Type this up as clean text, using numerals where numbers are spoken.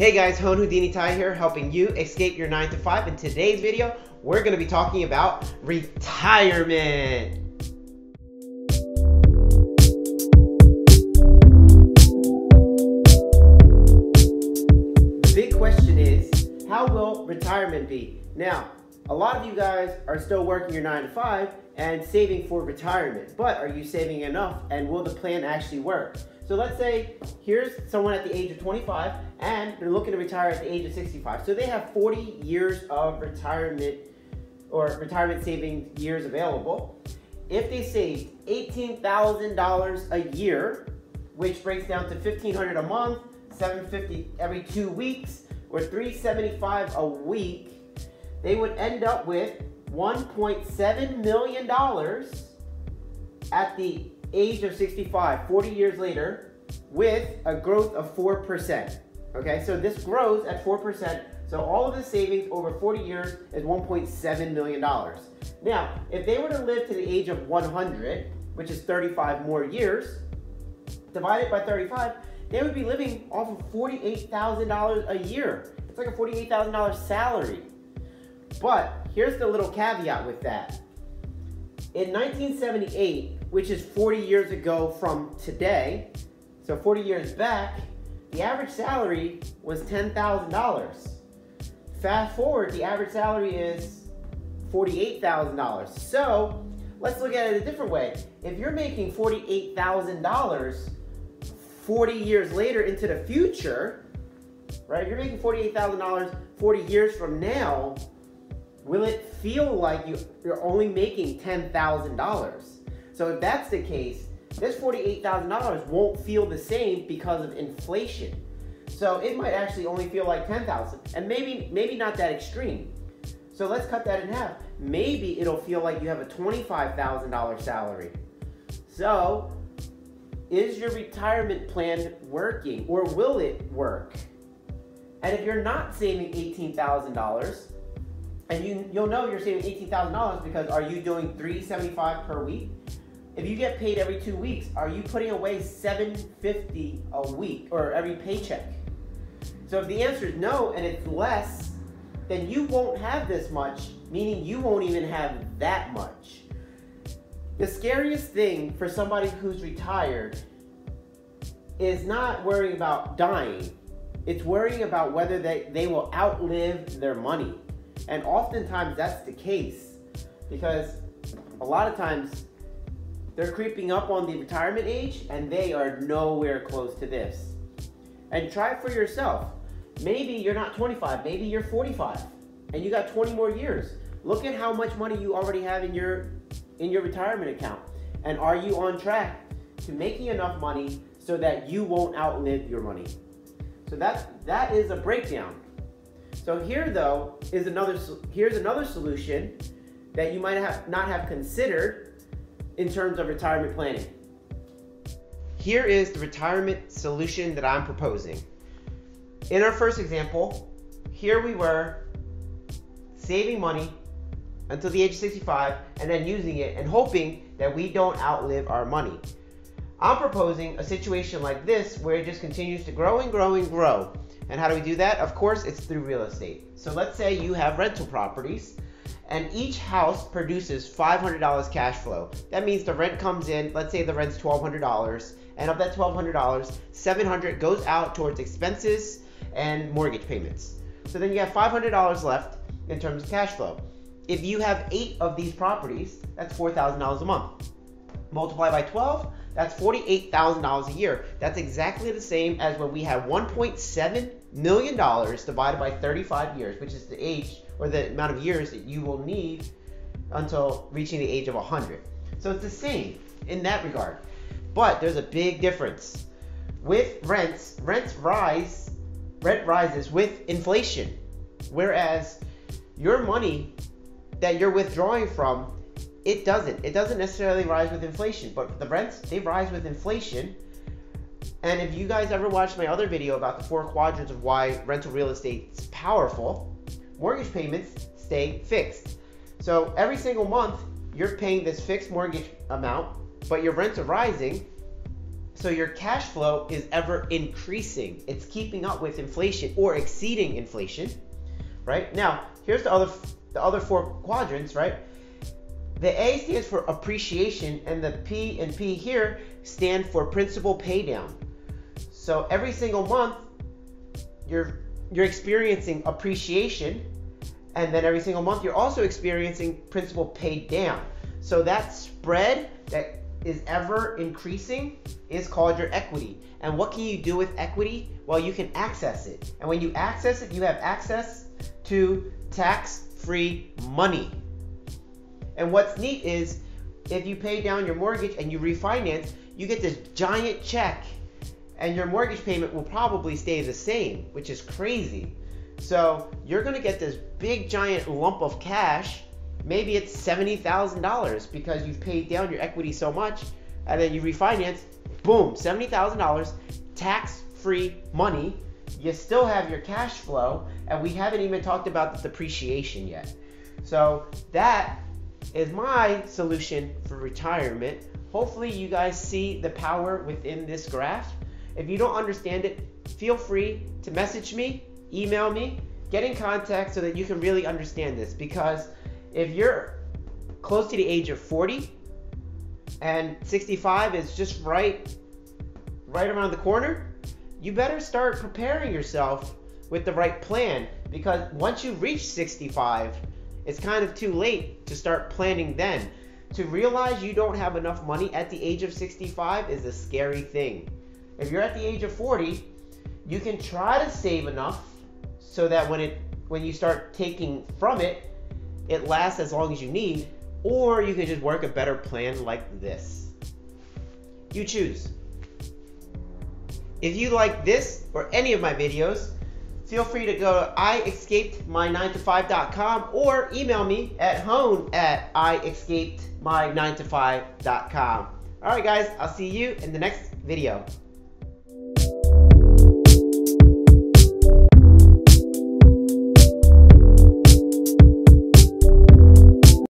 Hey guys, Hone Houdini Ty here, helping you escape your 9 to 5. In today's video, we're going to be talking about retirement. The big question is, how will retirement be? Now, a lot of you guys are still working your 9 to 5 and saving for retirement, but are you saving enough, and will the plan actually work? So let's say here's someone at the age of 25 and they're looking to retire at the age of 65. So they have 40 years of retirement or retirement saving years available. If they saved $18,000 a year, which breaks down to $1,500 a month, $750 every 2 weeks, or $375 a week, they would end up with $1.7 million at the age of 65, 40 years later, with a growth of 4%. Okay, so this grows at 4%. So all of the savings over 40 years is $1.7 million. Now, if they were to live to the age of 100, which is 35 more years, divided by 35, they would be living off of $48,000 a year. It's like a $48,000 salary. But here's the little caveat with that. In 1978, which is 40 years ago from today, so 40 years back, the average salary was $10,000. Fast forward, the average salary is $48,000. So let's look at it a different way. If you're making $48,000 40 years later into the future, right? If you're making $48,000 40 years from now, will it feel like you're only making $10,000? So if that's the case, this $48,000 won't feel the same because of inflation. So it might actually only feel like $10,000, and maybe not that extreme. So let's cut that in half. Maybe it'll feel like you have a $25,000 salary. So is your retirement plan working, or will it work? And if you're not saving $18,000, and you'll know you're saving $18,000 because are you doing $375 per week? If you get paid every 2 weeks, are you putting away $750 a week or every paycheck? So if the answer is no and it's less, then you won't have this much, meaning you won't even have that much. The scariest thing for somebody who's retired is not worrying about dying. It's worrying about whether they will outlive their money. And oftentimes that's the case, because a lot of times they're creeping up on the retirement age and they are nowhere close to this. And try it for yourself. Maybe you're not 25, maybe you're 45 and you got 20 more years. Look at how much money you already have in your retirement account. And are you on track to making enough money so that you won't outlive your money? So that is a breakdown. So here though is here's another solution that you might not have considered in terms of retirement planning. Here is the retirement solution that I'm proposing. In our first example, here we were saving money until the age of 65 and then using it and hoping that we don't outlive our money. I'm proposing a situation like this where it just continues to grow and grow and grow. And how do we do that? Of course, it's through real estate. So let's say you have rental properties and each house produces $500 cash flow. That means the rent comes in, let's say the rent's $1,200, and of that $1,200, $700 goes out towards expenses and mortgage payments. So then you have $500 left in terms of cash flow. If you have 8 of these properties, that's $4,000 a month. Multiply by 12, that's $48,000 a year. That's exactly the same as when we have $1.7 million divided by 35 years, which is the age or the amount of years that you will need until reaching the age of 100. So it's the same in that regard. But there's a big difference. With rent rises with inflation. Whereas your money that you're withdrawing from, it doesn't necessarily rise with inflation, but the rents, they rise with inflation. And if you guys ever watched my other video about the 4 quadrants of why rental real estate is powerful, mortgage payments stay fixed. So every single month, you're paying this fixed mortgage amount, but your rents are rising, So your cash flow is ever increasing. It's keeping up with inflation or exceeding inflation, right? Now, here's the other four quadrants, right? The A stands for appreciation, and the P and P here stand for principal pay down. So every single month, you're experiencing appreciation, and then every single month you're also experiencing principal paid down. So that spread that is ever increasing is called your equity. And what can you do with equity? Well, you can access it. And when you access it, you have access to tax-free money. And what's neat is if you pay down your mortgage and you refinance, you get this giant check, and your mortgage payment will probably stay the same, which is crazy. So you're gonna get this big giant lump of cash. Maybe it's $70,000 because you've paid down your equity so much, and then you refinance, boom, $70,000, tax-free money. You still have your cash flow, and we haven't even talked about the depreciation yet. So that is my solution for retirement. Hopefully you guys see the power within this graph. If you don't understand it, feel free to message me, email me, get in contact so that you can really understand this. Because if you're close to the age of 40 and 65 is just right around the corner, you better start preparing yourself with the right plan, because once you reach 65, it's kind of too late to start planning then. To realize you don't have enough money at the age of 65 is a scary thing. If you're at the age of 40, you can try to save enough so that when you start taking from it, it lasts as long as you need, or you can just work a better plan like this. You choose. If you like this or any of my videos, feel free to go to iescapedmy9to5.com or email me at hone@iescapedmy9to5.com. All right, guys, I'll see you in the next video.